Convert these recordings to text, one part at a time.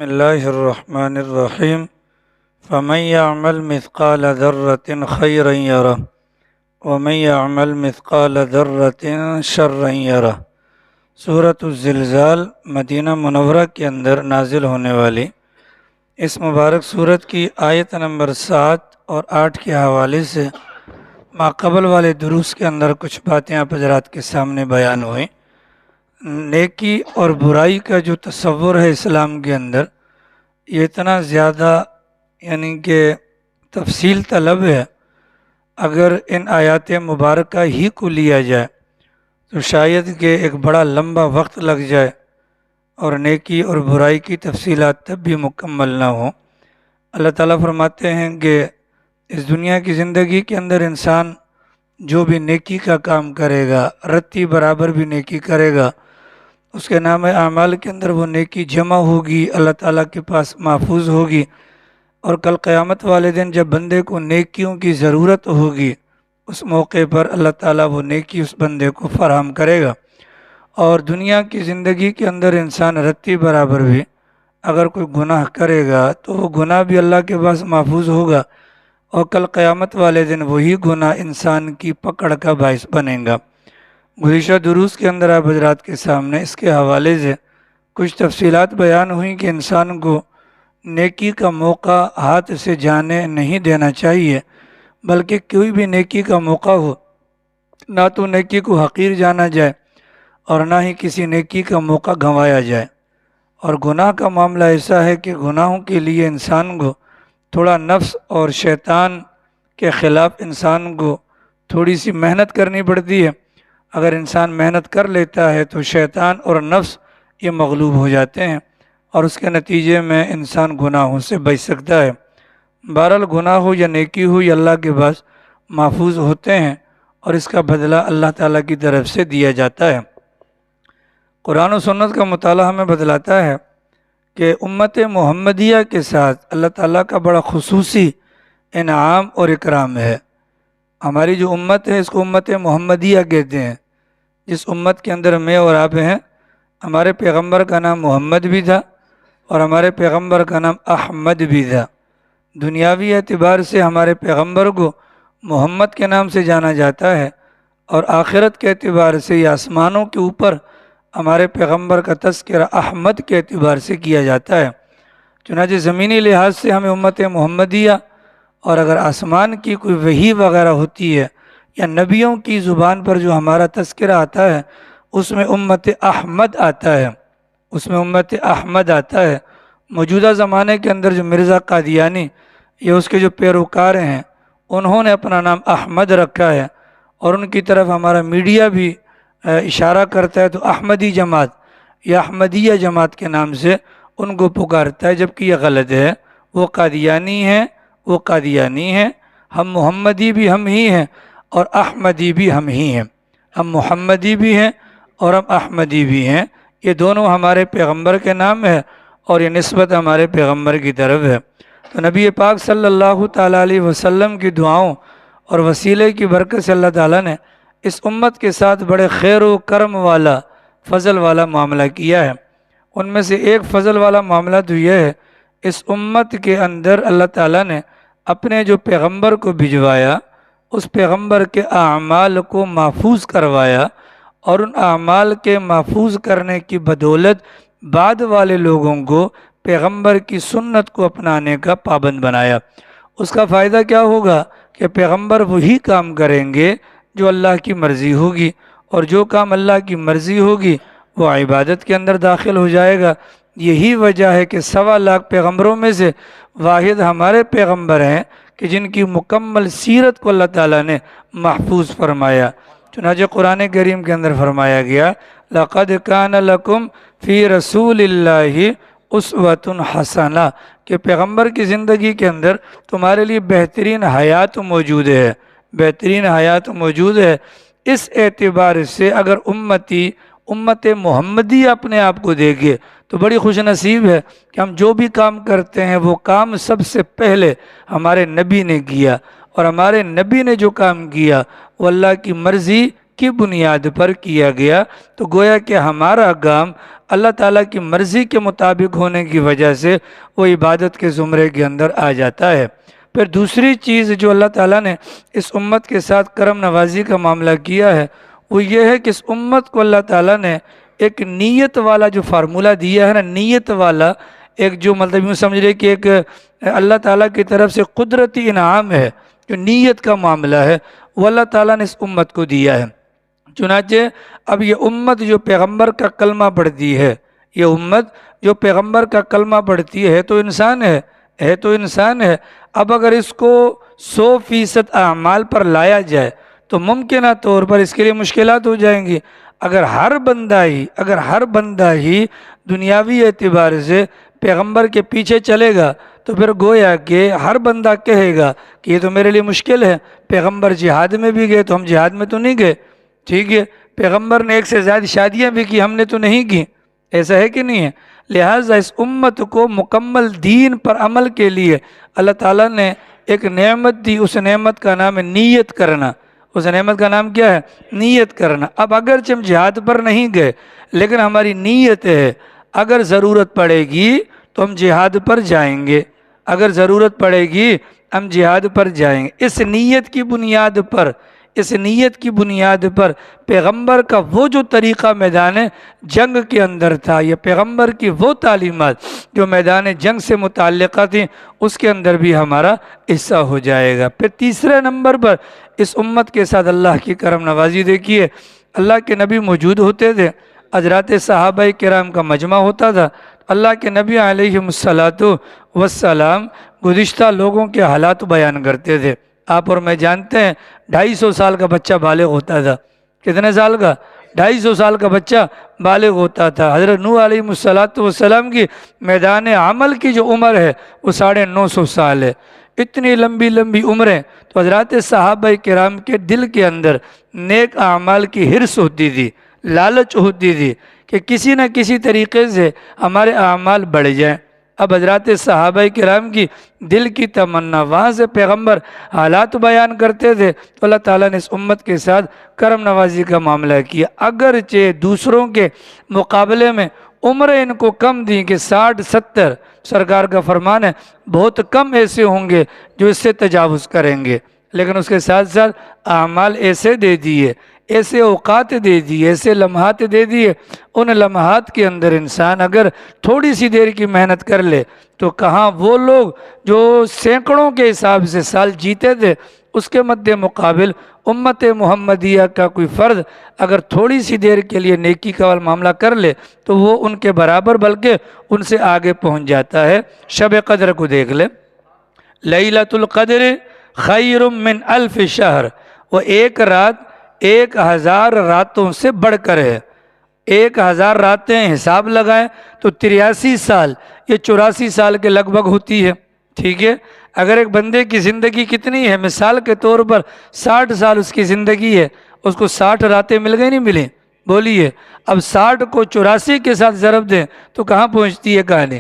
اللہ الرحمن الرحیم فمن یعمل مثقال ذرة خیرا یرہ ومن یعمل مثقال ذرة شرا یرہ۔ سورۃ الزلزال مدینہ منورہ کے اندر نازل ہونے والی اس مبارک سورت کی آیت نمبر 7 اور 8 کے حوالے سے ماقبل والے دروس کے اندر کچھ باتیں آپ حضرات کے سامنے بیان ہوئیں۔ نیکی اور برائی کا جو تصور ہے اسلام کے اندر، یہ اتنا زیادہ کہ تفصیل طلب ہے۔ اگر ان آیات مبارکہ ہی کو لیا جائے تو شاید کہ ایک بڑا لمبا وقت لگ جائے اور نیکی اور برائی کی تفصیلات تب بھی مکمل نہ ہوں۔ اللہ تعالیٰ فرماتے ہیں کہ اس دنیا کی زندگی کے اندر انسان جو بھی نیکی کا کام کرے گا، رتی برابر بھی نیکی کرے گا، اس کے نام اعمال کے اندر وہ نیکی جمع ہوگی، اللہ تعالیٰ کے پاس محفوظ ہوگی، اور کل قیامت والے دن جب بندے کو نیکیوں کی ضرورت ہوگی، اس موقع پر اللہ تعالیٰ وہ نیکی اس بندے کو فراہم کرے گا۔ اور دنیا کی زندگی کے اندر انسان رتی برابر بھی اگر کوئی گناہ کرے گا تو وہ گناہ بھی اللہ کے پاس محفوظ ہوگا، اور کل قیامت والے دن وہی گناہ انسان کی پکڑ کا باعث بنے گا۔ گزشتہ دروس کے اندر آپ حضرات کے سامنے اس کے حوالے سے کچھ تفصیلات بیان ہوئیں کہ انسان کو نیکی کا موقع ہاتھ سے جانے نہیں دینا چاہیے، بلکہ کوئی بھی نیکی کا موقع ہو نہ تو نیکی کو حقیر جانا جائے اور نہ ہی کسی نیکی کا موقع گنوایا جائے۔ اور گناہ کا معاملہ ایسا ہے کہ گناہوں کے لیے انسان کو تھوڑا نفس اور شیطان کے خلاف انسان کو تھوڑی سی محنت کرنی پڑتی ہے۔ اگر انسان محنت کر لیتا ہے تو شیطان اور نفس یہ مغلوب ہو جاتے ہیں اور اس کے نتیجے میں انسان گناہوں سے بچ سکتا ہے۔ بہرحال گناہ ہو یا نیکی ہو یہ اللہ کے پاس محفوظ ہوتے ہیں اور اس کا بدلہ اللہ تعالیٰ کی طرف سے دیا جاتا ہے۔ قرآن و سنت کا مطالعہ ہمیں بتلاتا ہے کہ امت محمدیہ کے ساتھ اللہ تعالیٰ کا بڑا خصوصی انعام اور اکرام ہے۔ ہماری جو امت ہے اس کو امت محمدیہ کہتے ہیں، جس امت کے اندر میں اور آپ ہیں۔ ہمارے پیغمبر کا نام محمد بھی تھا اور ہمارے پیغمبر کا نام احمد بھی تھا۔ دنیاوی اعتبار سے ہمارے پیغمبر کو محمد کے نام سے جانا جاتا ہے، اور آخرت کے اعتبار سے یا آسمانوں کے اوپر ہمارے پیغمبر کا تذکرہ احمد کے اعتبار سے کیا جاتا ہے۔ چنانچہ زمینی لحاظ سے ہمیں امت محمدیہ، اور اگر آسمان کی کوئی وحی وغیرہ ہوتی ہے یا نبیوں کی زبان پر جو ہمارا تذکرہ آتا ہے اس میں امت احمد آتا ہے، اس میں امت احمد آتا ہے۔ موجودہ زمانے کے اندر جو مرزا قادیانی یا اس کے جو پیروکار ہیں انہوں نے اپنا نام احمد رکھا ہے، اور ان کی طرف ہمارا میڈیا بھی اشارہ کرتا ہے تو احمدی جماعت یا احمدیہ جماعت کے نام سے ان کو پکارتا ہے، جبکہ یہ غلط ہے۔ وہ قادیانی ہیں، وہ قادیانی ہیں، ہم محمدی بھی ہم ہی ہیں اور احمدی بھی ہم ہی ہیں۔ ہم محمدی بھی ہیں اور ہم احمدی بھی ہیں، یہ دونوں ہمارے پیغمبر کے نام ہے اور یہ نسبت ہمارے پیغمبر کی طرف ہے۔ تو نبی پاک صلی اللہ تعالیٰ علیہ وسلم کی دعاؤں اور وسیلے کی برکت سے اللہ تعالیٰ نے اس امت کے ساتھ بڑے خیر و کرم والا، فضل والا معاملہ کیا ہے۔ ان میں سے ایک فضل والا معاملہ تو یہ ہے، اس امت کے اندر اللہ تعالیٰ نے اپنے جو پیغمبر کو بھجوایا اس پیغمبر کے اعمال کو محفوظ کروایا، اور ان اعمال کے محفوظ کرنے کی بدولت بعد والے لوگوں کو پیغمبر کی سنت کو اپنانے کا پابند بنایا۔ اس کا فائدہ کیا ہوگا کہ پیغمبر وہی کام کریں گے جو اللہ کی مرضی ہوگی، اور جو کام اللہ کی مرضی ہوگی وہ عبادت کے اندر داخل ہو جائے گا۔ یہی وجہ ہے کہ 1.25 لاکھ پیغمبروں میں سے واحد ہمارے پیغمبر ہیں کہ جن کی مکمل سیرت کو اللہ تعالیٰ نے محفوظ فرمایا۔ چنانچہ قرآن کریم کے اندر فرمایا گیا لَقَدْ كَانَ لَكُمْ فِي رَسُولِ اللَّهِ أُسْوَةٌ حَسَنَةٌ، کہ پیغمبر کی زندگی کے اندر تمہارے لیے بہترین حیات موجود ہے، بہترین حیات موجود ہے۔ اس اعتبار سے اگر امت محمدی اپنے آپ کو دیکھے تو بڑی خوش نصیب ہے کہ ہم جو بھی کام کرتے ہیں وہ کام سب سے پہلے ہمارے نبی نے کیا، اور ہمارے نبی نے جو کام کیا وہ اللہ کی مرضی کی بنیاد پر کیا گیا۔ تو گویا کہ ہمارا کام اللہ تعالیٰ کی مرضی کے مطابق ہونے کی وجہ سے وہ عبادت کے زمرے کے اندر آ جاتا ہے۔ پھر دوسری چیز جو اللہ تعالیٰ نے اس امت کے ساتھ کرم نوازی کا معاملہ کیا ہے وہ یہ ہے کہ اس امت کو اللہ تعالیٰ نے ایک نیت والا جو فارمولہ دیا ہے نا، نیت والا ایک جو مطلب یوں سمجھ رہے کہ ایک اللہ تعالیٰ کی طرف سے قدرتی انعام ہے، جو نیت کا معاملہ ہے وہ اللہ تعالیٰ نے اس امت کو دیا ہے۔ چنانچہ اب یہ امت جو پیغمبر کا کلمہ پڑھتی ہے، یہ امت جو پیغمبر کا کلمہ پڑھتی ہے تو انسان ہے تو انسان ہے۔ اب اگر اس کو 100% اعمال پر لایا جائے تو ممکنہ طور پر اس کے لیے مشکلات ہو جائیں گی۔ اگر ہر بندہ ہی دنیاوی اعتبار سے پیغمبر کے پیچھے چلے گا تو پھر گویا کہ ہر بندہ کہے گا کہ یہ تو میرے لیے مشکل ہے، پیغمبر جہاد میں بھی گئے تو ہم جہاد میں تو نہیں گئے، ٹھیک ہے، پیغمبر نے 1 سے زیادہ شادیاں بھی کی ہم نے تو نہیں کی، ایسا ہے کہ نہیں ہے؟ لہٰذا اس امت کو مکمل دین پر عمل کے لیے اللہ تعالیٰ نے ایک نعمت دی، اس نعمت کا نام ہے نیت کرنا۔ اس نعمت کا نام کیا ہے؟ نیت کرنا۔ اب اگرچہ ہم جہاد پر نہیں گئے لیکن ہماری نیت ہے اگر ضرورت پڑے گی تو ہم جہاد پر جائیں گے، اگر ضرورت پڑے گی ہم جہاد پر جائیں گے۔ اس نیت کی بنیاد پر پیغمبر کا وہ جو طریقہ میدان جنگ کے اندر تھا یا پیغمبر کی وہ تعلیمات جو میدان جنگ سے متعلقہ تھیں اس کے اندر بھی ہمارا حصہ ہو جائے گا۔ پھر تیسرے نمبر پر اس امت کے ساتھ اللہ کی کرم نوازی دیکھیے، اللہ کے نبی موجود ہوتے تھے، حضرات صحابہ کرام کا مجمع ہوتا تھا، اللہ کے نبی علیہ السلام گزشتہ لوگوں کے حالات بیان کرتے تھے۔ آپ اور میں جانتے ہیں 250 سال کا بچہ بالغ ہوتا تھا، کتنے سال کا؟ 250 سال کا بچہ بالغ ہوتا تھا۔ حضرت نوح علیہ السلام کی میدان عمل کی جو عمر ہے وہ 950 سال ہے۔ اتنی لمبی عمریں تو حضرات صحابہ کرام کے دل کے اندر نیک اعمال کی حرص ہوتی تھی، لالچ ہوتی تھی کہ کسی نہ کسی طریقے سے ہمارے اعمال بڑھ جائیں۔ اب حضرات صحابہ کرام کی دل کی تمنا، وہاں سے پیغمبر حالات بیان کرتے تھے تو اللہ تعالیٰ نے اس امت کے ساتھ کرم نوازی کا معاملہ کیا۔ اگرچہ دوسروں کے مقابلے میں عمریں ان کو کم دیں کہ 60-70، سرکار کا فرمان ہے بہت کم ایسے ہوں گے جو اس سے تجاوز کریں گے، لیکن اس کے ساتھ ساتھ اعمال ایسے دے دیے، ایسے اوقات دے دیے، ایسے لمحات دے دیے، ان لمحات کے اندر انسان اگر تھوڑی سی دیر کی محنت کر لے تو کہاں وہ لوگ جو سینکڑوں کے حساب سے سال جیتے تھے اس کے مد مقابل امت محمدیہ کا کوئی فرد اگر تھوڑی سی دیر کے لیے نیکی کا معاملہ کر لے تو وہ ان کے برابر بلکہ ان سے آگے پہنچ جاتا ہے۔ شب قدر کو دیکھ لے، لیلۃ القدر خیر من 1000 شہر، وہ ایک رات 1000 راتوں سے بڑھ کر ہے۔ 1000 راتیں حساب لگائیں تو 83 سال یہ 84 سال کے لگ بھگ ہوتی ہے، ٹھیک ہے۔ اگر ایک بندے کی زندگی کتنی ہے، مثال کے طور پر 60 سال اس کی زندگی ہے، اس کو 60 راتیں مل گئی نہیں ملیں؟ بولیے، اب 60 کو 84 کے ساتھ ضرب دیں تو کہاں پہنچتی ہے کہانی؟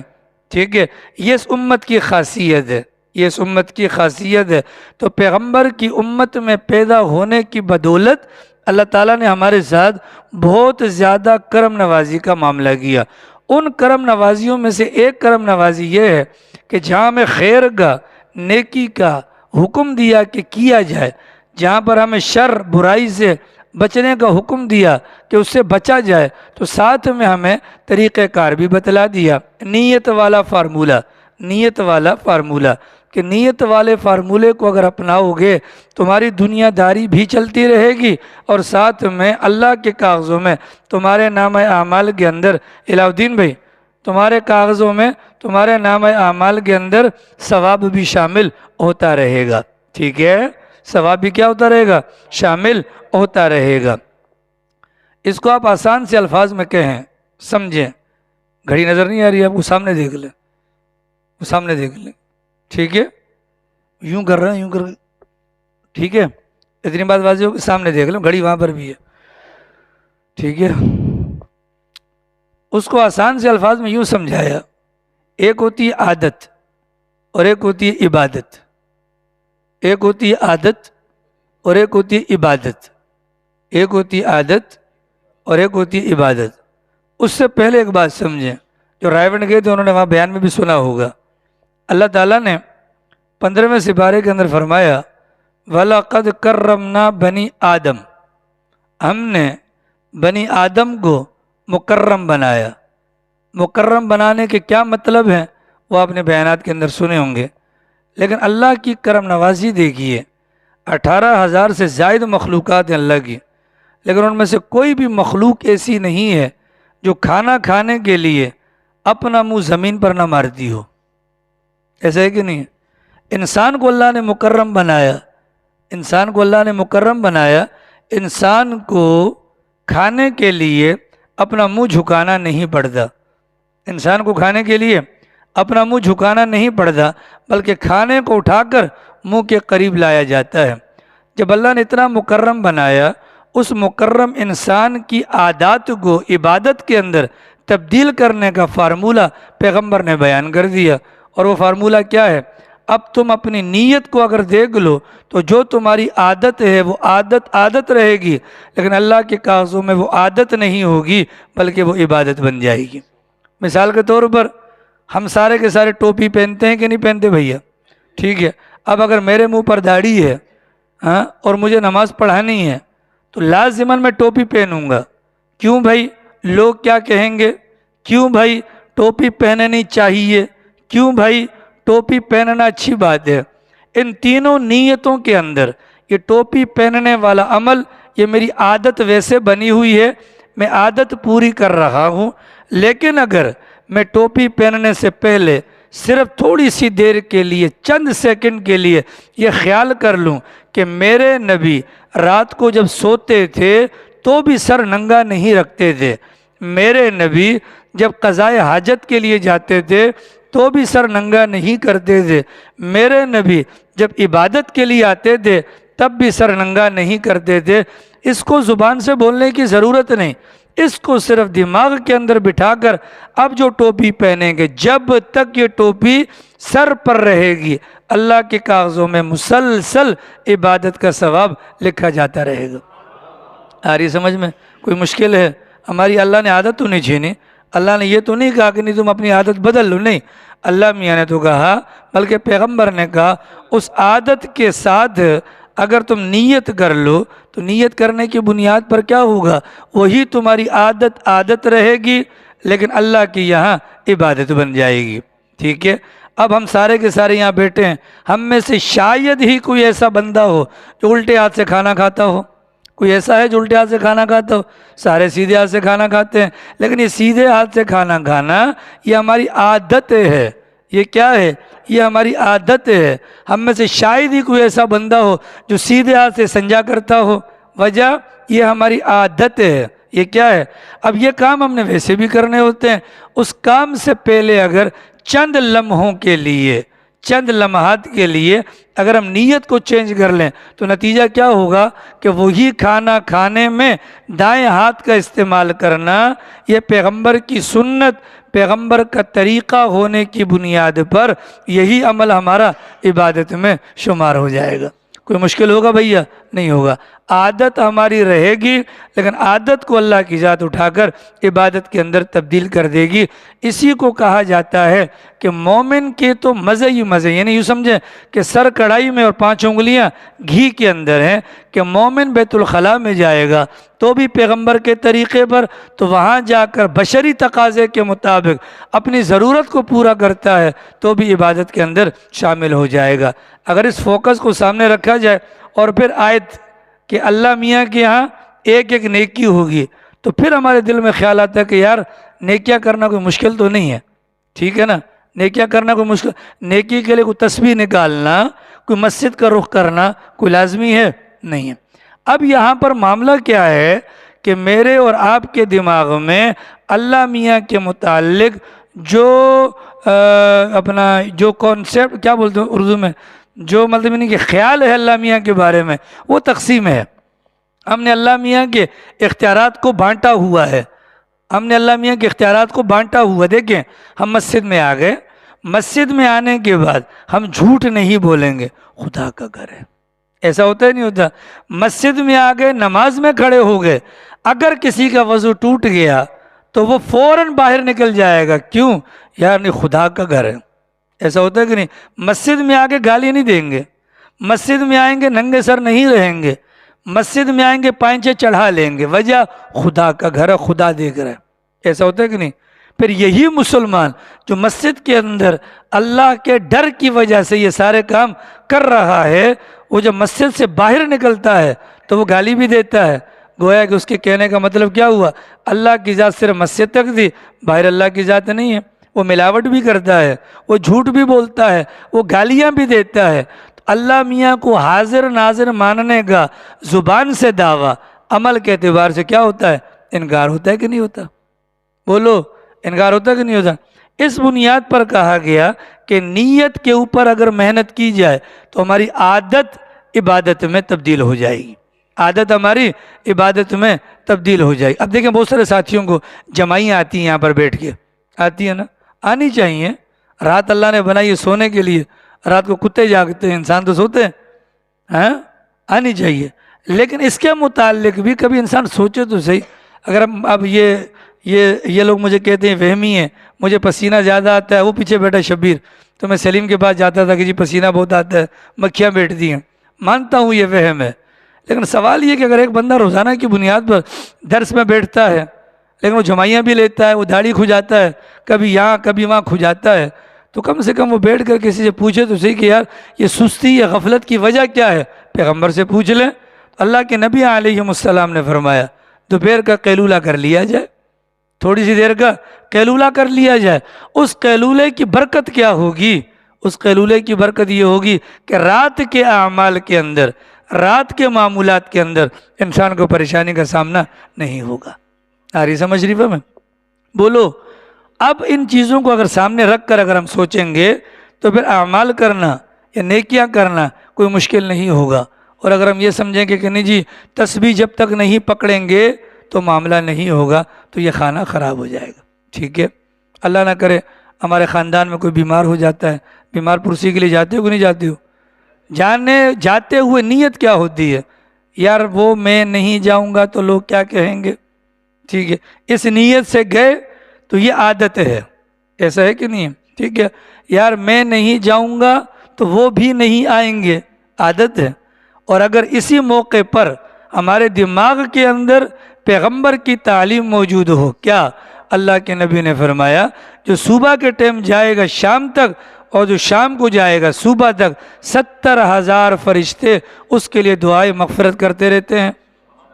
ٹھیک ہے، یہ اس امت کی خاصیت ہے، یہ اس امت کی خاصیت ہے۔ تو پیغمبر کی امت میں پیدا ہونے کی بدولت اللہ تعالیٰ نے ہمارے ساتھ بہت زیادہ کرم نوازی کا معاملہ کیا۔ ان کرم نوازیوں میں سے ایک کرم نوازی یہ ہے کہ جہاں ہمیں خیر کا، نیکی کا حکم دیا کہ کیا جائے، جہاں پر ہمیں شر برائی سے بچنے کا حکم دیا کہ اس سے بچا جائے، تو ساتھ میں ہمیں طریقہ کار بھی بتلا دیا، نیت والا فارمولہ کہ نیت والے فارمولے کو اگر اپناؤ گے تمہاری دنیا داری بھی چلتی رہے گی اور ساتھ میں اللہ کے کاغذوں میں تمہارے نام اعمال کے اندر، الہ الدین بھائی، تمہارے کاغذوں میں تمہارے نام اعمال کے اندر ثواب بھی شامل ہوتا رہے گا، ٹھیک ہے، ثواب بھی کیا ہوتا رہے گا؟ شامل ہوتا رہے گا۔ اس کو آپ آسان سے الفاظ میں کہیں، سمجھیں، گھڑی نظر نہیں آ رہی ہے آپ کو؟ سامنے دیکھ لیں، وہ سامنے دیکھ لیں، ٹھیک ہے، یوں کر رہے ہیں، یوں کر رہے، ٹھیک ہے، اتنی بات واضح ہو کہ سامنے دیکھ لیں، گھڑی وہاں پر بھی ہے، ٹھیک ہے۔ اس کو آسان سے الفاظ میں یوں سمجھایا، ایک ہوتی ہے عادت اور ایک ہوتی ہے عبادت، ایک ہوتی ہے عادت اور ایک ہوتی ہے عبادت، ایک ہوتی ہے عادت اور ایک ہوتی ہے عبادت۔ اس سے پہلے ایک بات سمجھیں، جو رائے گنج گئے تھے انہوں نے وہاں بیان میں بھی سنا ہوگا، اللہ تعالیٰ نے 15ویں سپارے کے اندر فرمایا وَلَقَدْ كَرَّمْنَا بَنِي آدم، ہم نے بنی آدم کو مکرم بنایا۔ مکرم بنانے کے کیا مطلب ہیں وہ آپ نے بیانات کے اندر سنے ہوں گے، لیکن اللہ کی کرم نوازی دیکھیے، 18,000 سے زائد مخلوقات ہیں اللہ کی، لیکن ان میں سے کوئی بھی مخلوق ایسی نہیں ہے جو کھانا کھانے کے لیے اپنا منہ زمین پر نہ مارتی ہو، ایسا ہے کہ نہیں؟ انسان کو اللہ نے مکرم بنایا، انسان کو اللہ نے مکرم بنایا، انسان کو کھانے کے لیے اپنا منہ جھکانا نہیں پڑتا، انسان کو کھانے کے لیے اپنا منہ جھکانا نہیں پڑتا، بلکہ کھانے کو اٹھا کر منہ کے قریب لایا جاتا ہے۔ جب اللہ نے اتنا مکرم بنایا، اس مکرم انسان کی عادات کو عبادت کے اندر تبدیل کرنے کا فارمولہ پیغمبر نے بیان کر دیا، اور وہ فارمولہ کیا ہے؟ اب تم اپنی نیت کو اگر دیکھ لو تو جو تمہاری عادت ہے وہ عادت رہے گی، لیکن اللہ کے کاغذوں میں وہ عادت نہیں ہوگی بلکہ وہ عبادت بن جائے گی۔ مثال کے طور پر ہم سارے کے سارے ٹوپی پہنتے ہیں کہ نہیں پہنتے بھیا؟ ٹھیک ہے، اب اگر میرے منہ پر داڑھی ہے اور مجھے نماز پڑھانی ہے تو لازماً میں ٹوپی پہنوں گا۔ کیوں بھائی؟ لوگ کیا کہیں گے؟ کیوں بھائی ٹوپی پہننی چاہیے؟ کیوں بھائی ٹوپی پہننا اچھی بات ہے؟ ان تینوں نیتوں کے اندر یہ ٹوپی پہننے والا عمل، یہ میری عادت ویسے بنی ہوئی ہے، میں عادت پوری کر رہا ہوں، لیکن اگر میں ٹوپی پہننے سے پہلے صرف تھوڑی سی دیر کے لیے، چند سیکنڈ کے لیے یہ خیال کر لوں کہ میرے نبی رات کو جب سوتے تھے تو بھی سر ننگا نہیں رکھتے تھے، میرے نبی جب قضائے حاجت کے لیے جاتے تھے تو بھی سر ننگا نہیں کرتے تھے، میرے نبی جب عبادت کے لیے آتے تھے تب بھی سر ننگا نہیں کرتے تھے، اس کو زبان سے بولنے کی ضرورت نہیں، اس کو صرف دماغ کے اندر بٹھا کر اب جو ٹوپی پہنیں گے، جب تک یہ ٹوپی سر پر رہے گی اللہ کے کاغذوں میں مسلسل عبادت کا ثواب لکھا جاتا رہے گا۔ آ رہی سمجھ میں؟ کوئی مشکل ہے؟ ہماری اللہ نے عادت تو نہیں چھینی، اللہ نے یہ تو نہیں کہا کہ نہیں تم اپنی عادت بدل لو، نہیں، اللہ میاں نے تو کہا، بلکہ پیغمبر نے کہا اس عادت کے ساتھ اگر تم نیت کر لو تو نیت کرنے کی بنیاد پر کیا ہوگا؟ وہی تمہاری عادت رہے گی، لیکن اللہ کی یہاں عبادت بن جائے گی۔ ٹھیک ہے، اب ہم سارے کے سارے یہاں بیٹھے ہیں، ہم میں سے شاید ہی کوئی ایسا بندہ ہو جو الٹے ہاتھ سے کھانا کھاتا ہو۔ کوئی ایسا ہے جو الٹے ہاتھ سے کھانا کھاتا ہو؟ سارے سیدھے ہاتھ سے کھانا کھاتے ہیں، لیکن یہ سیدھے ہاتھ سے کھانا کھانا یہ ہماری عادت ہے۔ یہ کیا ہے؟ یہ ہماری عادت ہے۔ ہم میں سے شاید ہی کوئی ایسا بندہ ہو جو سیدھے ہاتھ سے سنجا کرتا ہو، وجہ یہ ہماری عادت ہے۔ یہ کیا ہے؟ اب یہ کام ہم نے ویسے بھی کرنے ہوتے ہیں، اس کام سے پہلے اگر چند لمحوں کے لیے، چند لمحات کے لیے اگر ہم نیت کو چینج کر لیں تو نتیجہ کیا ہوگا کہ وہی کھانا کھانے میں دائیں ہاتھ کا استعمال کرنا، یہ پیغمبر کی سنت، پیغمبر کا طریقہ ہونے کی بنیاد پر یہی عمل ہمارا عبادت میں شمار ہو جائے گا۔ کوئی مشکل ہوگا بھیا؟ نہیں ہوگا۔ عادت ہماری رہے گی، لیکن عادت کو اللہ کی ذات اٹھا کر عبادت کے اندر تبدیل کر دے گی۔ اسی کو کہا جاتا ہے کہ مومن کے تو مزے ہی مزے، یعنی یوں سمجھیں کہ سر کڑھائی میں اور 5 انگلیاں گھی کے اندر ہیں، کہ مومن بیت الخلاء میں جائے گا تو بھی پیغمبر کے طریقے پر، تو وہاں جا کر بشری تقاضے کے مطابق اپنی ضرورت کو پورا کرتا ہے تو بھی عبادت کے اندر شامل ہو جائے گا۔ اگر اس فوکس کو سامنے رکھا جائے اور پھر آیت کہ اللہ میاں کے یہاں ایک ایک نیکی ہوگی، تو پھر ہمارے دل میں خیال آتا ہے کہ یار نیکیاں کرنا کوئی مشکل تو نہیں ہے، ٹھیک ہے نا؟ نیکیاں کرنا کوئی مشکل، نیکی کے لیے کوئی تسبیح نکالنا، کوئی مسجد کا رخ کرنا کوئی لازمی ہے؟ نہیں ہے۔ اب یہاں پر معاملہ کیا ہے کہ میرے اور آپ کے دماغ میں اللہ میاں کے متعلق جو اپنا جو کانسیپٹ کیا بولتے ہیں اردو میں، جو مطلب نہیں کہ خیال ہے اللہ میاں کے بارے میں، وہ تقسیم ہے۔ ہم نے اللہ میاں کے اختیارات کو بانٹا ہوا ہے، ہم نے اللہ میاں کے اختیارات کو بانٹا ہوا۔ دیکھیں ہم مسجد میں آ گئے، مسجد میں آنے کے بعد ہم جھوٹ نہیں بولیں گے، خدا کا گھر ہے، ایسا ہوتا ہے نہیں ہوتا؟ مسجد میں آ گئے، نماز میں کھڑے ہو گئے، اگر کسی کا وضو ٹوٹ گیا تو وہ فوراً باہر نکل جائے گا. کیوں؟ یار نہیں، خدا کا گھر ہے. ایسا ہوتا ہے کہ نہیں؟ مسجد میں آ کے گالی نہیں دیں گے، مسجد میں آئیں گے ننگے سر نہیں رہیں گے، مسجد میں آئیں گے پائنچے چڑھا لیں گے. وجہ خدا کا گھر ہے، خدا دیکھ رہا ہے. ایسا ہوتا ہے کہ نہیں؟ پھر یہی مسلمان جو مسجد کے اندر اللہ کے ڈر کی وجہ سے یہ سارے کام کر رہا ہے، وہ جب مسجد سے باہر نکلتا ہے تو وہ گالی بھی دیتا ہے. گویا کہ اس کے کہنے کا مطلب کیا ہوا؟ اللہ کی ذات صرف مسجد تک تھی، باہر اللہ کی ذات نہیں ہے. وہ ملاوٹ بھی کرتا ہے، وہ جھوٹ بھی بولتا ہے، وہ گالیاں بھی دیتا ہے. اللہ میاں کو حاضر ناظر ماننے کا زبان سے دعویٰ، عمل کے اعتبار سے کیا ہوتا ہے؟ انکار ہوتا ہے کہ نہیں ہوتا؟ بولو، انکار ہوتا ہے کہ نہیں ہوتا؟ اس بنیاد پر کہا گیا کہ نیت کے اوپر اگر محنت کی جائے تو ہماری عادت عبادت میں تبدیل ہو جائے گی، عادت ہماری عبادت میں تبدیل ہو جائے گی. اب دیکھیں بہت سارے ساتھیوں کو جمائیاں آتی ہیں یہاں پر بیٹھ کے، آتی ہیں نا، آنی چاہیے. رات اللہ نے بنائی ہے سونے کے لیے، رات کو کتے جاگتے ہیں، انسان تو سوتے ہیں. ہاں، آنی چاہیے. لیکن اس کے متعلق بھی کبھی انسان سوچے تو صحیح. اگر اب یہ لوگ مجھے کہتے ہیں وہمی ہیں، مجھے پسینہ زیادہ آتا ہے، وہ پیچھے بیٹھا شبیر، تو میں سلیم کے پاس جاتا تھا کہ جی پسینہ بہت آتا ہے، مکھیاں بیٹھتی ہیں. مانتا ہوں یہ وہم ہے، لیکن سوال یہ کہ اگر ایک بندہ روزانہ کی بنیاد پر درس میں بیٹھتا ہے، لیکن وہ جمائیاں بھی لیتا ہے، وہ داڑھی کھجاتا ہے، کبھی یہاں کبھی وہاں کھجاتا ہے، تو کم سے کم وہ بیٹھ کر کسی سے پوچھے تو صحیح کہ یار یہ سستی یا غفلت کی وجہ کیا ہے؟ پیغمبر سے پوچھ لیں. اللہ کے نبی علیہ السلام نے فرمایا دوپہر کا قیلولہ کر لیا جائے، تھوڑی سی دیر کا قیلولہ کر لیا جائے. اس قیلولے کی برکت کیا ہوگی؟ اس قیلولے کی برکت یہ ہوگی کہ رات کے اعمال کے اندر، رات کے معمولات کے اندر انسان کو پریشانی کا سامنا نہیں ہوگا. آ رہی سمجھ رہی میں؟ بولو. اب ان چیزوں کو اگر سامنے رکھ کر اگر ہم سوچیں گے تو پھر اعمال کرنا یا نیکیاں کرنا کوئی مشکل نہیں ہوگا. اور اگر ہم یہ سمجھیں کہ نہیں جی تسبیح جب تک نہیں پکڑیں گے تو معاملہ نہیں ہوگا، تو یہ کھانا خراب ہو جائے گا. ٹھیک ہے، اللہ نہ کرے ہمارے خاندان میں کوئی بیمار ہو جاتا ہے، بیمار پرسی کے لیے جاتے ہو کہ نہیں جاتے ہو؟ جاتے ہوئے نیت کیا ہوتی ہے؟ یار وہ میں نہیں جاؤں گا تو لوگ کیا کہیں گے. ٹھیک ہے، اس نیت سے گئے تو یہ عادت ہے. ایسا ہے کہ نہیں ہے؟ ٹھیک ہے، یار میں نہیں جاؤں گا تو وہ بھی نہیں آئیں گے، عادت ہے. اور اگر اسی موقع پر ہمارے دماغ کے اندر پیغمبر کی تعلیم موجود ہو، کیا اللہ کے نبی نے فرمایا جو صبح کے ٹائم جائے گا شام تک اور جو شام کو جائے گا صبح تک 70,000 فرشتے اس کے لیے دعائیں مغفرت کرتے رہتے ہیں.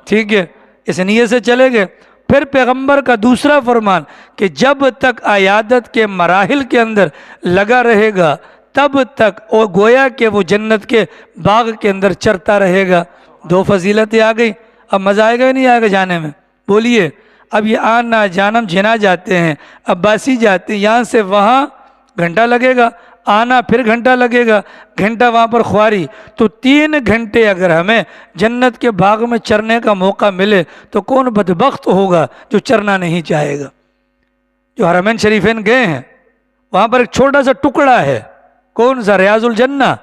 ٹھیک ہے، اس نیت سے چلے گئے. پھر پیغمبر کا دوسرا فرمان کہ جب تک عیادت کے مراحل کے اندر لگا رہے گا تب تک وہ گویا کہ وہ جنت کے باغ کے اندر چرتا رہے گا. دو فضیلتیں آ گئی. اب مزہ آئے گا یا نہیں آئے گا جانے میں؟ بولیے. اب یہ آنا جانم جنا جاتے ہیں، عباسی جاتے ہیں، یہاں سے وہاں گھنٹہ لگے گا، آنا پھر گھنٹہ لگے گا، گھنٹہ وہاں پر خواری. تو 3 گھنٹے اگر ہمیں جنت کے باغ میں چرنے کا موقع ملے تو کون بدبخت ہوگا جو چرنا نہیں چاہے گا؟ جو حرمین شریفین گئے ہیں وہاں پر ایک چھوٹا سا ٹکڑا ہے، کون سا؟ ریاض الجنہ.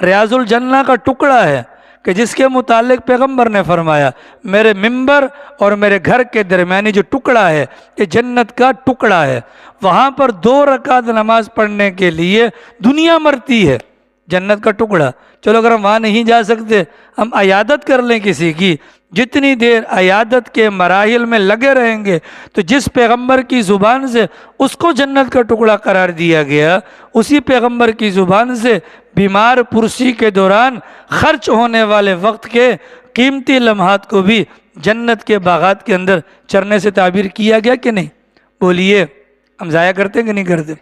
ریاض الجنہ کا ٹکڑا ہے کہ جس کے متعلق پیغمبر نے فرمایا میرے ممبر اور میرے گھر کے درمیانی جو ٹکڑا ہے یہ جنت کا ٹکڑا ہے. وہاں پر 2 رکعت نماز پڑھنے کے لیے دنیا مرتی ہے. جنت کا ٹکڑا. چلو اگر ہم وہاں نہیں جا سکتے ہم عیادت کر لیں کسی کی. جتنی دیر عیادت کے مراحل میں لگے رہیں گے تو جس پیغمبر کی زبان سے اس کو جنت کا ٹکڑا قرار دیا گیا اسی پیغمبر کی زبان سے بیمار پرسی کے دوران خرچ ہونے والے وقت کے قیمتی لمحات کو بھی جنت کے باغات کے اندر چرنے سے تعبیر کیا گیا کہ نہیں؟ بولیے. ہم ضائع کرتے ہیں کہ نہیں کرتے؟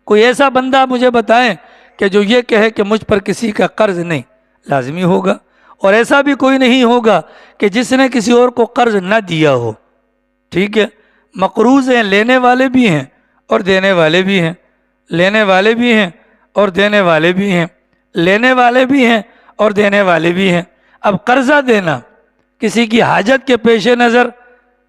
کوئی ایسا بندہ مجھے بتائیں کہ جو یہ کہے کہ مجھ پر کسی کا قرض نہیں. لازمی ہوگا. اور ایسا بھی کوئی نہیں ہوگا کہ جس نے کسی اور کو قرض نہ دیا ہو. ٹھیک ہے، مقروض ہیں، لینے والے بھی ہیں اور دینے والے بھی ہیں، لینے والے بھی ہیں اور دینے والے بھی ہیں، لینے والے بھی ہیں اور دینے والے بھی ہیں. اب قرضہ دینا کسی کی حاجت کے پیش نظر،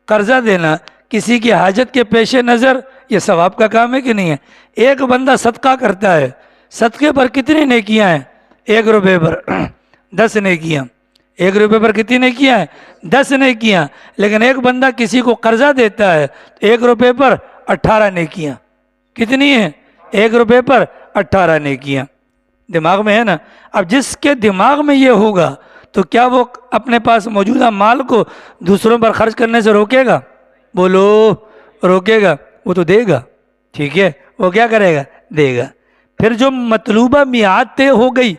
قرضہ دینا کسی کی حاجت کے پیش نظر یہ ثواب کا کام ہے کہ نہیں ہے؟ ایک بندہ صدقہ کرتا ہے، صدقے پر کتنی نیکیاں ہیں؟ 1 روپے پر 10 نیکیاں. 1 روپے پر کتنی نیکیاں ہیں؟ 10 نیکیاں. لیکن ایک بندہ کسی کو قرضہ دیتا ہے تو 1 روپے پر 18 نیکیاں. کتنی ہیں؟ 1 روپے پر 18 نیکیاں. دماغ میں ہے نا. اب جس کے دماغ میں یہ ہوگا تو کیا وہ اپنے پاس موجودہ مال کو دوسروں پر خرچ کرنے سے روکے گا؟ بولو، روکے گا؟ وہ تو دے گا. ٹھیک ہے، وہ کیا کرے گا؟ دے گا. پھر جو مطلوبہ میعاد طے ہو گئی،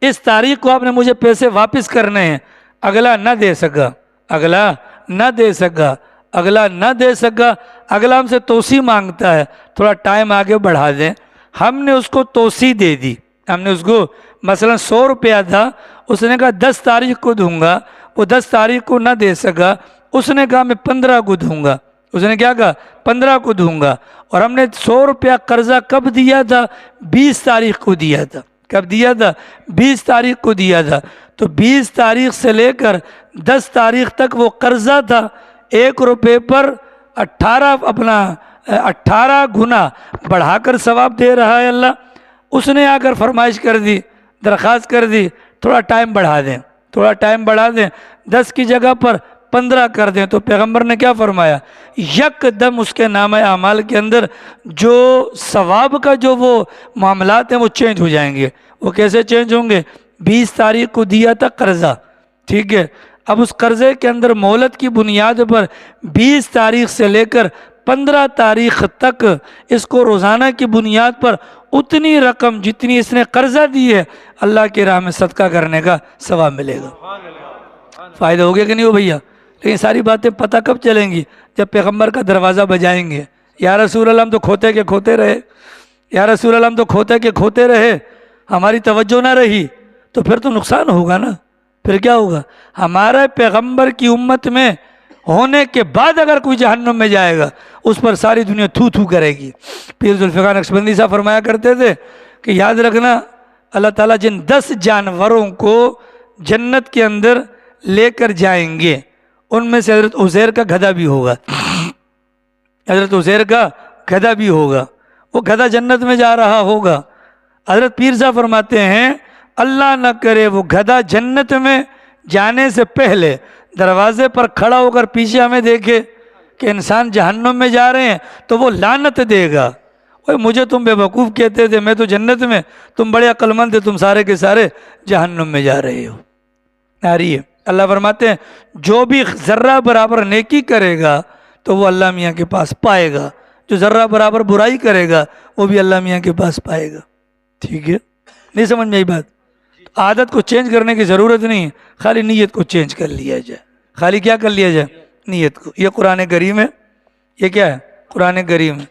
اس تاریخ کو آپ نے مجھے پیسے واپس کرنے ہیں، اگلا نہ دے سکا، اگلا نہ دے سکا، اگلا نہ دے سکا، اگلا ہم سے توسیع مانگتا ہے، تھوڑا ٹائم آگے بڑھا دیں. ہم نے اس کو توسیع دے دی. ہم نے اس کو مثلا 100 روپیہ تھا، اس نے کہا 10 تاریخ کو دوں گا، وہ 10 تاریخ کو نہ دے سکا، اس نے کہا میں 15 کو دوں گا. اس نے کیا کہا؟ 15 کو دوں گا. اور ہم نے 100 روپیہ قرضہ کب دیا تھا؟ 20 تاریخ کو دیا تھا. کب دیا تھا؟ 20 تاریخ کو دیا تھا. تو 20 تاریخ سے لے کر 10 تاریخ تک وہ قرضہ تھا. 1 روپے پر 18 گنا بڑھا کر ثواب دے رہا ہے اللہ. اس نے آ کر فرمائش کر دی، درخواست کر دی تھوڑا ٹائم بڑھا دیں، تھوڑا ٹائم بڑھا دیں، 10 کی جگہ پر 15 کر دیں. تو پیغمبر نے کیا فرمایا؟ یک دم اس کے نامہ اعمال کے اندر جو ثواب کا جو وہ معاملات ہیں وہ چینج ہو جائیں گے. وہ کیسے چینج ہوں گے؟ 20 تاریخ کو دیا تھا قرضہ، ٹھیک ہے، اب اس قرضے کے اندر مہلت کی بنیاد پر 20 تاریخ سے لے کر 15 تاریخ تک اس کو روزانہ کی بنیاد پر اتنی رقم جتنی اس نے قرضہ دی ہے اللہ کی راہ میں صدقہ کرنے کا ثواب ملے گا. فائدہ ہو گیا کہ نہیں ہو بھیا؟ لیکن ساری باتیں پتہ کب چلیں گی؟ جب پیغمبر کا دروازہ بجائیں گے. یا رسول اللہ ہم تو کھوتے کے کھوتے رہے، یا رسول اللہ ہم تو کھوتے کے کھوتے رہے، ہماری توجہ نہ رہی تو پھر تو نقصان ہوگا نا. پھر کیا ہوگا؟ ہمارے پیغمبر کی امت میں ہونے کے بعد اگر کوئی جہنم میں جائے گا اس پر ساری دنیا تھو تھو کرے گی. پیر ذوالفقار نقشبندی صاحب فرمایا کرتے تھے کہ یاد رکھنا اللہ تعالیٰ جن 10 جانوروں کو جنت کے اندر لے کر جائیں گے ان میں سے حضرت عزیر کا گدھا بھی ہوگا. حضرت عزیر کا گدھا بھی ہوگا. وہ گدھا جنت میں جا رہا ہوگا. حضرت پیر صاحب فرماتے ہیں اللہ نہ کرے وہ گدھا جنت میں جانے سے پہلے دروازے پر کھڑا ہو کر پیچھے ہمیں دیکھے کہ انسان جہنم میں جا رہے ہیں تو وہ لعنت دے گا، اوے مجھے تم بے وقوف کہتے تھے، میں تو جنت میں، تم بڑے عقل مند تھے، تم سارے کے سارے جہنم میں جا رہے ہو. آ رہی ہے. اللہ فرماتے ہیں جو بھی ذرہ برابر نیکی کرے گا تو وہ اللہ میاں کے پاس پائے گا، جو ذرہ برابر برائی کرے گا وہ بھی اللہ میاں کے پاس پائے گا. ٹھیک ہے، نہیں سمجھ میں آئی بات؟ عادت کو چینج کرنے کی ضرورت نہیں ہے، خالی نیت کو چینج کر لیا جائے. خالی کیا کر لیا جائے؟ نیت کو. یہ قرآن کریم ہے. یہ کیا ہے؟ قرآن کریم ہے.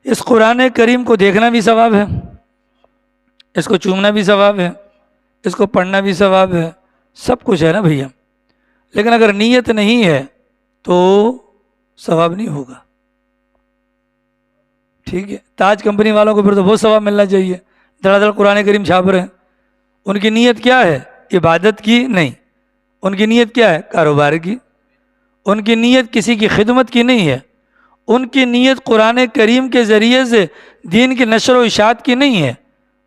اس قرآن کریم کو دیکھنا بھی ثواب ہے، اس کو چومنا بھی ثواب ہے، اس کو پڑھنا بھی ثواب ہے، سب کچھ ہے نا بھیا. لیکن اگر نیت نہیں ہے تو ثواب نہیں ہوگا. ٹھیک ہے. تاج کمپنی والوں کو پھر تو بہت ثواب ملنا چاہیے، دڑا دڑ قرآن کریم چھاپ رہے ہیں. ان کی نیت کیا ہے؟ عبادت کی نہیں. ان کی نیت کیا ہے؟ کاروبار کی. ان کی نیت کسی کی خدمت کی نہیں ہے. ان کی نیت قرآن کریم کے ذریعے سے دین کی نشر و اشاعت کی نہیں ہے.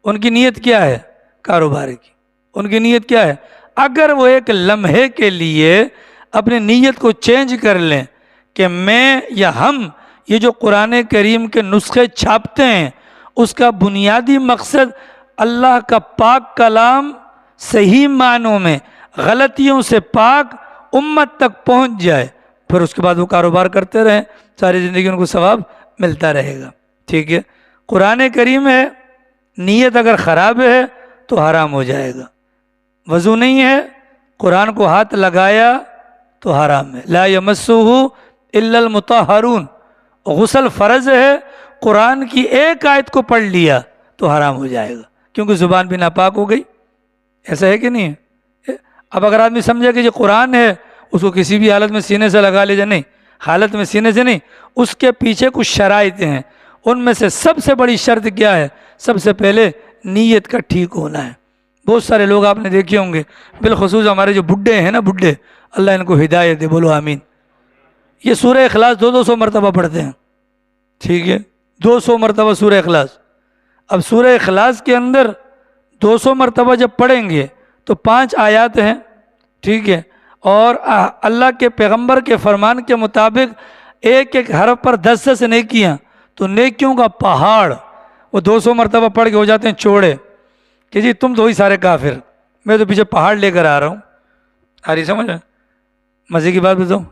ان کی نیت کیا ہے؟ کاروبار کی. ان کی نیت کیا ہے؟ اگر وہ ایک لمحے کے لیے اپنی نیت کو چینج کر لیں کہ میں یا ہم یہ جو قرآن کریم کے نسخے چھاپتے ہیں اس کا بنیادی مقصد اللہ کا پاک کلام صحیح معنوں میں غلطیوں سے پاک امت تک پہنچ جائے، پھر اس کے بعد وہ کاروبار کرتے رہیں، ساری زندگی ان کو ثواب ملتا رہے گا. ٹھیک ہے. قرآن کریم ہے، نیت اگر خراب ہے تو حرام ہو جائے گا. وضو نہیں ہے، قرآن کو ہاتھ لگایا تو حرام ہے. لا یمسہ الا المطہرون. غسل فرض ہے، قرآن کی ایک آیت کو پڑھ لیا تو حرام ہو جائے گا کیونکہ زبان بھی ناپاک ہو گئی. ایسا ہے کہ نہیں ہے؟ اب اگر آدمی سمجھے کہ یہ قرآن ہے اس کو کسی بھی حالت میں سینے سے لگا لے جائے، نہیں، حالت میں سینے سے نہیں، اس کے پیچھے کچھ شرائط ہیں. ان میں سے سب سے بڑی شرط کیا ہے؟ سب سے پہلے نیت کا ٹھیک ہونا ہے. بہت سارے لوگ آپ نے دیکھے ہوں گے، بالخصوص ہمارے جو بڈھے ہیں نا، بڈھے، اللہ ان کو ہدایت دے، بولو آمین. یہ سورہ اخلاص 200 مرتبہ پڑھتے ہیں. ٹھیک ہے، 200 مرتبہ سورہ اخلاص. اب سورہ اخلاص کے اندر 200 مرتبہ جب پڑھیں گے تو 5 آیات ہیں. ٹھیک ہے، اور اللہ کے پیغمبر کے فرمان کے مطابق ایک ایک حرف پر 10 نیکیاں، تو نیکیوں کا پہاڑ وہ 200 مرتبہ پڑھ کے ہو جاتے ہیں چوڑے کہ جی تم تو ہی سارے کافر، میں تو پیچھے پہاڑ لے کر آ رہا ہوں. آ رہی سمجھ؟ مزے کی بات بتاؤں،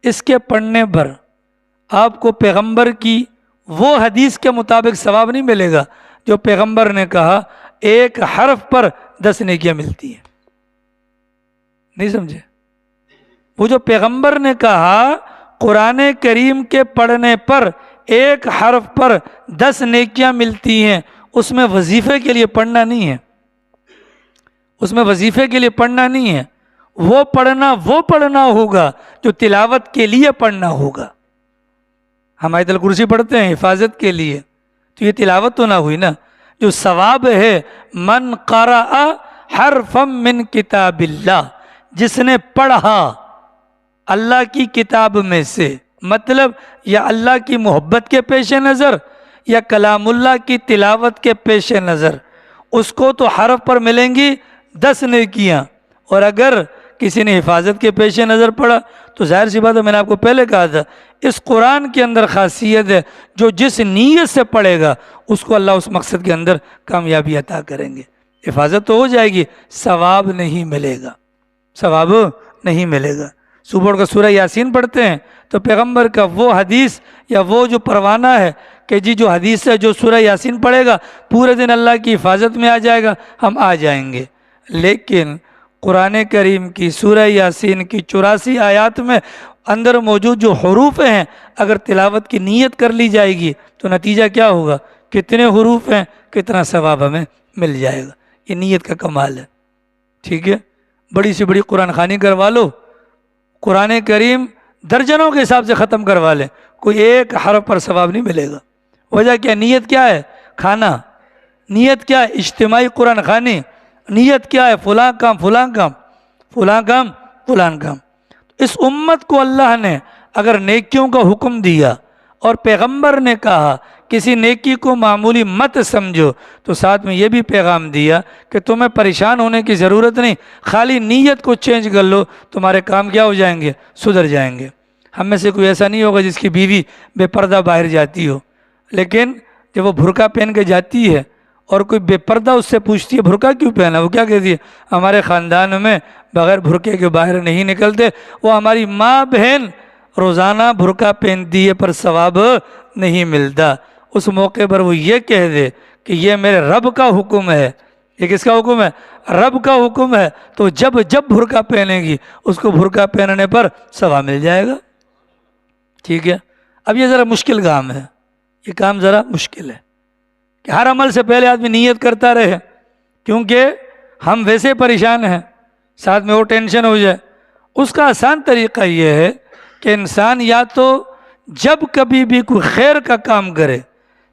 اس کے پڑھنے پر آپ کو پیغمبر کی وہ حدیث کے مطابق ثواب نہیں ملے گا جو پیغمبر نے کہا ایک حرف پر 10 نیکیاں ملتی ہیں. نہیں سمجھے؟ وہ جو پیغمبر نے کہا قرآن کریم کے پڑھنے پر ایک حرف پر 10 نیکیاں ملتی ہیں، اس میں وظیفے کے لیے پڑھنا نہیں ہے، اس میں وظیفے کے لیے پڑھنا نہیں ہے، وہ پڑھنا ہوگا جو تلاوت کے لیے پڑھنا ہوگا. ہم آیت الکرسی پڑھتے ہیں حفاظت کے لیے، تو یہ تلاوت تو نہ ہوئی نا. جو ثواب ہے من قرأ حرفا من کتاب اللہ، جس نے پڑھا اللہ کی کتاب میں سے، مطلب یا اللہ کی محبت کے پیش نظر یا کلام اللہ کی تلاوت کے پیش نظر، اس کو تو حرف پر ملیں گی 10 نیکیاں. اور اگر کسی نے حفاظت کے پیش نظر پڑھا تو ظاہر سی بات ہے، میں نے آپ کو پہلے کہا تھا اس قرآن کے اندر خاصیت ہے جو جس نیت سے پڑھے گا اس کو اللہ اس مقصد کے اندر کامیابی عطا کریں گے. حفاظت تو ہو جائے گی، ثواب نہیں ملے گا، ثواب نہیں ملے گا. صبح کا سورہ یاسین پڑھتے ہیں تو پیغمبر کا وہ حدیث یا وہ جو پروانہ ہے کہ جی جو حدیث ہے جو سورہ یاسین پڑھے گا پورے دن اللہ کی حفاظت میں آ جائے گا، ہم آ جائیں گے. لیکن قرآن کریم کی سورہ یاسین کی 84 آیات میں اندر موجود جو حروف ہیں اگر تلاوت کی نیت کر لی جائے گی تو نتیجہ کیا ہوگا؟ کتنے حروف ہیں کتنا ثواب ہمیں مل جائے گا. یہ نیت کا کمال ہے. ٹھیک ہے، بڑی سی بڑی قرآن خوانی کروا لو، قرآن کریم درجنوں کے حساب سے ختم کروا لیں، کوئی ایک حرف پر ثواب نہیں ملے گا. وجہ کیا؟ نیت کیا ہے؟ کھانا. نیت کیا ہے؟ اجتماعی قرآن خوانی. نیت کیا ہے؟ فلاں کام فلاں کام فلاں کام فلاں کام. اس امت کو اللہ نے اگر نیکیوں کا حکم دیا اور پیغمبر نے کہا کسی نیکی کو معمولی مت سمجھو، تو ساتھ میں یہ بھی پیغام دیا کہ تمہیں پریشان ہونے کی ضرورت نہیں، خالی نیت کو چینج کر لو، تمہارے کام کیا ہو جائیں گے؟ سدھر جائیں گے. ہم میں سے کوئی ایسا نہیں ہوگا جس کی بیوی بے پردہ باہر جاتی ہو، لیکن جب وہ برقع پہن کے جاتی ہے اور کوئی بے پردہ اس سے پوچھتی ہے برقع کیوں پہنا، وہ کیا کہتی ہے؟ ہمارے خاندان میں بغیر برقعے کے باہر نہیں نکلتے. وہ ہماری ماں بہن روزانہ برقع پہنتی ہے پر ثواب نہیں ملتا. اس موقع پر وہ یہ کہہ دے کہ یہ میرے رب کا حکم ہے. یہ کس کا حکم ہے؟ رب کا حکم ہے. تو جب برقع پہنے گی اس کو برقع پہننے پر ثواب مل جائے گا. ٹھیک ہے. اب یہ ذرا مشکل کام ہے، یہ کام ذرا مشکل ہے کہ ہر عمل سے پہلے آدمی نیت کرتا رہے، کیونکہ ہم ویسے پریشان ہیں، ساتھ میں وہ ٹینشن ہو جائے. اس کا آسان طریقہ یہ ہے کہ انسان یا تو جب کبھی بھی کوئی خیر کا کام کرے،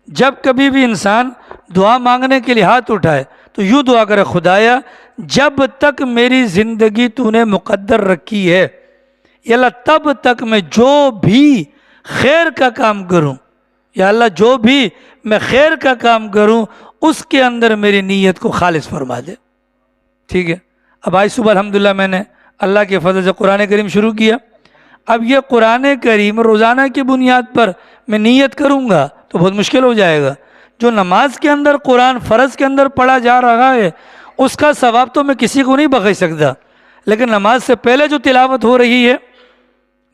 جب کبھی بھی انسان دعا مانگنے کے لیے ہاتھ اٹھائے تو یوں دعا کرے، خدایا جب تک میری زندگی تو نے مقدر رکھی ہے یا اللہ تب تک میں جو بھی خیر کا کام کروں، یا اللہ جو بھی میں خیر کا کام کروں اس کے اندر میری نیت کو خالص فرما دے. ٹھیک ہے. اب آج صبح الحمدللہ میں نے اللہ کے فضل سے قرآن کریم شروع کیا. اب یہ قرآن کریم روزانہ کی بنیاد پر میں نیت کروں گا تو بہت مشکل ہو جائے گا. جو نماز کے اندر قرآن فرض کے اندر پڑھا جا رہا ہے اس کا ثواب تو میں کسی کو نہیں بخش سکتا، لیکن نماز سے پہلے جو تلاوت ہو رہی ہے،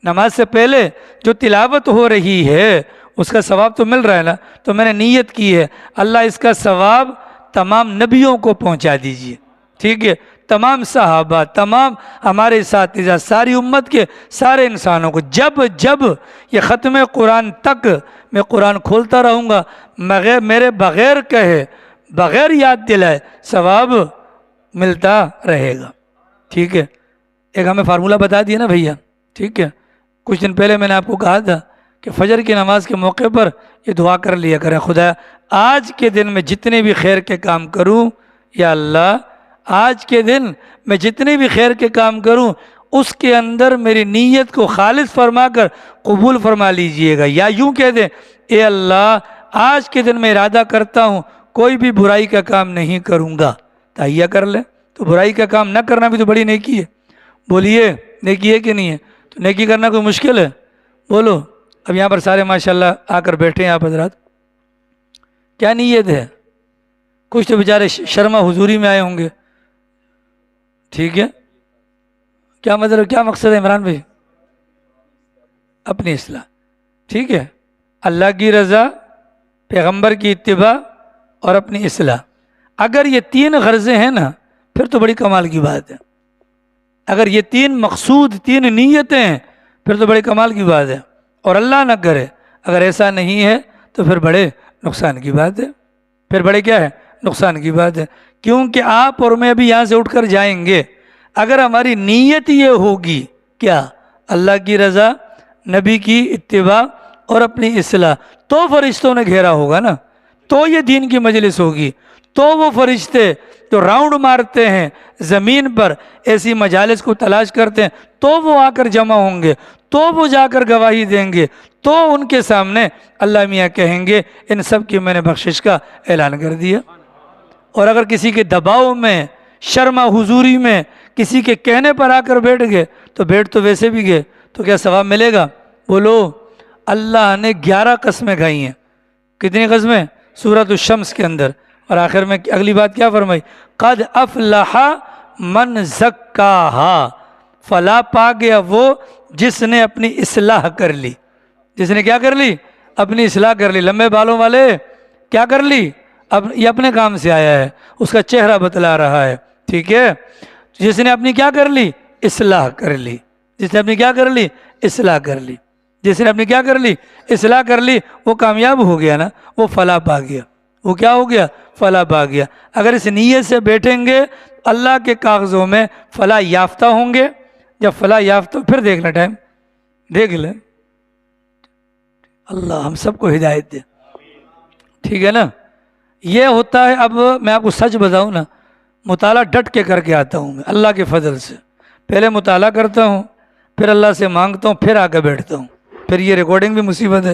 نماز سے پہلے جو تلاوت ہو رہی ہے اس کا ثواب تو مل رہا ہے نا. تو میں نے نیت کی ہے اللہ اس کا ثواب تمام نبیوں کو پہنچا دیجیے. ٹھیک ہے. تمام صحابہ، تمام ہمارے اساتذہ، ساری امت کے سارے انسانوں کو جب یہ ختم قرآن تک میں قرآن کھولتا رہوں گا، میرے بغیر کہے، بغیر یاد دلائے ثواب ملتا رہے گا. ٹھیک ہے. ایک ہمیں فارمولہ بتا دیا نا بھیا. ٹھیک ہے. کچھ دن پہلے میں نے آپ کو کہا تھا کہ فجر کی نماز کے موقع پر یہ دعا کر لیا کریں، خدا آج کے دن میں جتنے بھی خیر کے کام کروں، یا اللہ آج کے دن میں جتنے بھی خیر کے کام کروں اس کے اندر میری نیت کو خالص فرما کر قبول فرما لیجئے گا. یا یوں کہہ دیں، اے اللہ آج کے دن میں ارادہ کرتا ہوں کوئی بھی برائی کا کام نہیں کروں گا. تہیہ کر لیں. تو برائی کا کام نہ کرنا بھی تو بڑی نیکی ہے. بولیے نیکی ہے کہ نہیں ہے؟ تو نیکی کرنا کوئی مشکل ہے؟ بولو. اب یہاں پر سارے ماشاءاللہ آ کر بیٹھے ہیں آپ حضرات، کیا نیت ہے؟ کچھ تو بیچارے شرما حضوری میں آئے ہوں گے. ٹھیک ہے، کیا مطلب، کیا مقصد ہے عمران بھائی؟ اپنی اصلاح. ٹھیک ہے، اللہ کی رضا، پیغمبر کی اتباع اور اپنی اصلاح. اگر یہ تین غرضیں ہیں نا پھر تو بڑی کمال کی بات ہے. اگر یہ تین مقصود، تین نیتیں ہیں پھر تو بڑے کمال کی بات ہے. اور اللہ نہ کرے اگر ایسا نہیں ہے تو پھر بڑے نقصان کی بات ہے. پھر بڑے کیا ہے؟ نقصان کی بات ہے. کیونکہ آپ اور میں بھی یہاں سے اٹھ کر جائیں گے، اگر ہماری نیت یہ ہوگی کیا؟ اللہ کی رضا، نبی کی اتباع اور اپنی اصلاح، تو فرشتوں نے گھیرا ہوگا نا، تو یہ دین کی مجلس ہوگی. تو وہ فرشتے جو راؤنڈ مارتے ہیں زمین پر، ایسی مجالس کو تلاش کرتے ہیں، تو وہ آ کر جمع ہوں گے، تو وہ جا کر گواہی دیں گے، تو ان کے سامنے اللہ میاں کہیں گے ان سب کی میں نے بخشش کا اعلان کر دیا. اور اگر کسی کے دباؤ میں، شرما حضوری میں، کسی کے کہنے پر آ کر بیٹھ گئے تو بیٹھ تو ویسے بھی گئے، تو کیا ثواب ملے گا؟ بولو. اللہ نے 11 قسمیں کھائی ہیں. کتنی قسمیں؟ سورۃ الشمس کے اندر. اور آخر میں اگلی بات کیا فرمائی؟ قد افلح من زکاہا، فلاح پا گیا وہ جس نے اپنی اصلاح کر لی. جس نے کیا کر لی؟ اپنی اصلاح کر لی. لمبے بالوں والے کیا کر لی؟ اب یہ اپنے کام سے آیا ہے، اس کا چہرہ بتلا رہا ہے. ٹھیک ہے، جس نے اپنی کیا کر لی؟ اصلاح کر لی. جس نے اپنی کیا کر لی؟ اصلاح کر لی. جس نے اپنی کیا کر لی؟ اصلاح کر لی. وہ کامیاب ہو گیا نا، وہ فلاح پا گیا. وہ کیا ہو گیا؟ فلاح پا گیا. اگر اس نیت سے بیٹھیں گے اللہ کے کاغذوں میں فلاح یافتہ ہوں گے. جب فلاح یافتہ، پھر دیکھنا ٹائم دیکھ لیں. اللہ ہم سب کو ہدایت دے. ٹھیک ہے نا. یہ ہوتا ہے. اب میں آپ کو سچ بتاؤں نا، مطالعہ ڈٹ کے کر کے آتا ہوں میں اللہ کے فضل سے. پہلے مطالعہ کرتا ہوں، پھر اللہ سے مانگتا ہوں، پھر آ کے بیٹھتا ہوں. پھر یہ ریکارڈنگ بھی مصیبت ہے.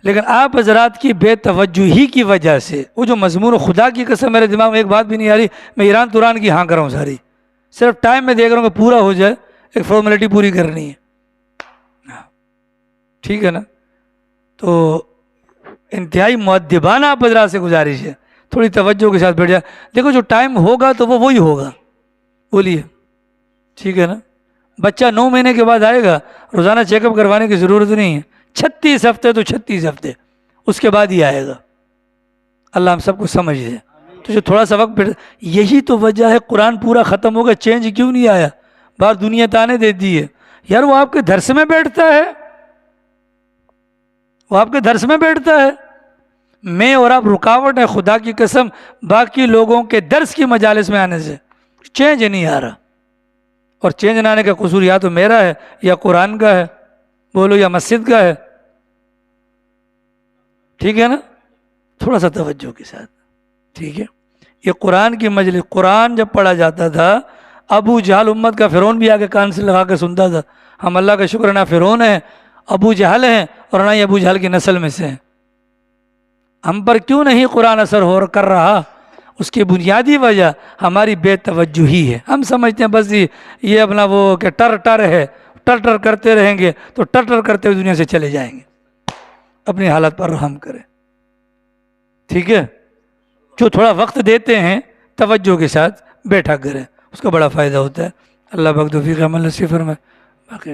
لیکن آپ حضرات کی بے توجہی کی وجہ سے وہ جو مضمون، خدا کی قسم میرے دماغ میں ایک بات بھی نہیں آ رہی، میں ایران توران کی ہاں کر رہا ہوں ساری. صرف ٹائم میں دیکھ رہا ہوں کہ پورا ہو جائے، ایک فارمیلٹی پوری کرنی ہے. ٹھیک ہے نا. تو انتہائی مؤدبانہ آپ حضرات سے گزارش ہے، تھوڑی توجہ کے ساتھ بیٹھ جائے. دیکھو جو ٹائم ہوگا تو وہ وہی ہوگا. بولیے. ٹھیک ہے نا. بچہ 9 مہینے کے بعد آئے گا، روزانہ چیک اپ کروانے کی ضرورت نہیں ہے. 36 ہفتے تو 36 ہفتے اس کے بعد ہی آئے گا. اللہ ہم سب کو سمجھ دے. تو جو تھوڑا سا وقت بیٹھ، یہی تو وجہ ہے قرآن پورا ختم ہوگا چینج کیوں نہیں آیا؟ باہر دنیا تانے دیتی ہے یار وہ آپ کے درس میں بیٹھتا ہے، وہ آپ کے درس میں بیٹھتا ہے. میں اور آپ رکاوٹ ہے خدا کی قسم باقی لوگوں کے درس کی مجالس میں آنے سے. چینج نہیں آ رہا. اور چینج نہ آنے کا قصور یا تو میرا ہے یا قرآن کا ہے، بولو، یا مسجد کا ہے. ٹھیک ہے نا. تھوڑا سا توجہ کے ساتھ. ٹھیک ہے. یہ قرآن کی مجلس، قرآن جب پڑھا جاتا تھا ابو جہل امت کا فرعون بھی آگے کان سے لگا کے سنتا تھا. ہم اللہ کا شکر نہ فرعون ہیں، ابو جہل ہیں، اور نہ ہی ابو جہل کی نسل میں سے ہیں. ہم پر کیوں نہیں قرآن اثر ہو کر رہا؟ اس کی بنیادی وجہ ہماری بے توجہی ہے. ہم سمجھتے ہیں بس یہ اپنا وہ کہ ٹر ٹر ہے، ٹر ٹر کرتے رہیں گے تو ٹر ٹر کرتے ہوئے دنیا سے چلے جائیں گے. اپنی حالت پر رحم کریں. ٹھیک ہے. جو تھوڑا وقت دیتے ہیں توجہ کے ساتھ بیٹھا کریں، اس کا بڑا فائدہ ہوتا ہے. اللہ پاک توفیق عمل نصیب فرمائے. باقی